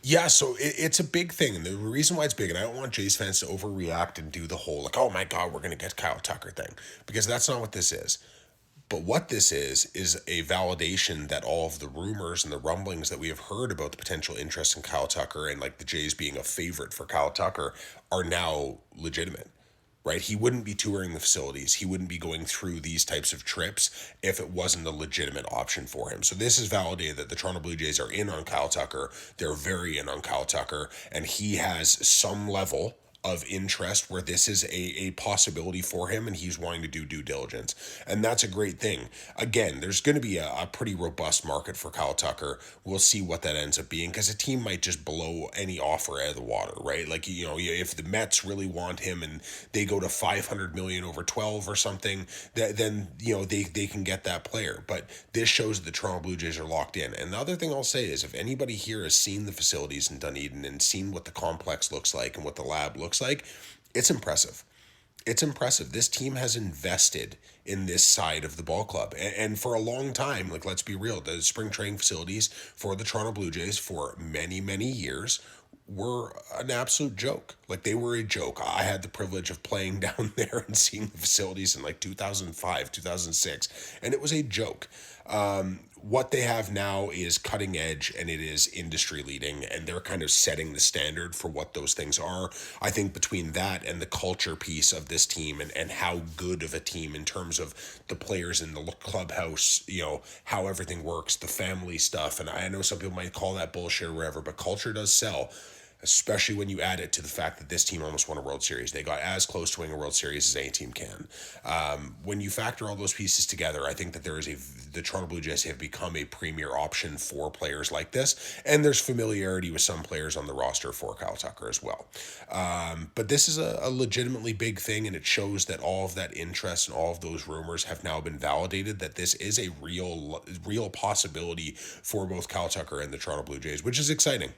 Yeah, so it's a big thing. And the reason why it's big, and I don't want Jays fans to overreact and do the whole, like, oh my God, we're going to get Kyle Tucker thing, because that's not what this is. But what this is a validation that all of the rumors and the rumblings that we have heard about the potential interest in Kyle Tucker and like the Jays being a favorite for Kyle Tucker are now legitimate, right? He wouldn't be touring the facilities. He wouldn't be going through these types of trips if it wasn't a legitimate option for him. So this is validated that the Toronto Blue Jays are in on Kyle Tucker. They're very in on Kyle Tucker, and he has some level of interest where this is a possibility for him and he's wanting to do due diligence. And that's a great thing. Again, there's going to be a pretty robust market for Kyle Tucker. We'll see what that ends up being because a team might just blow any offer out of the water, right? Like, you know, if the Mets really want him and they go to 500 million over 12 or something, then, you know, they can get that player. But this shows that the Toronto Blue Jays are locked in. And the other thing I'll say is if anybody here has seen the facilities in Dunedin and seen what the complex looks like and what the lab looks like, it's impressive. It's impressive. This team has invested in this side of the ball club. And for a long time, like, let's be real, the spring training facilities for the Toronto Blue Jays for many, many years were an absolute joke. Like, they were a joke. I had the privilege of playing down there and seeing the facilities in like 2005, 2006, and it was a joke. What they have now is cutting edge and it is industry leading, and they're kind of setting the standard for what those things are. I think between that and the culture piece of this team and how good of a team in terms of the players in the clubhouse, you know, how everything works, the family stuff, and I know some people might call that bullshit or whatever, but culture does sell, especially when you add it to the fact that this team almost won a World Series. They got as close to winning a World Series as any team can. When you factor all those pieces together, I think that the Toronto Blue Jays have become a premier option for players like this, and there's familiarity with some players on the roster for Kyle Tucker as well. But this is a legitimately big thing, and it shows that all of that interest and all of those rumors have now been validated, that this is a real possibility for both Kyle Tucker and the Toronto Blue Jays, which is exciting.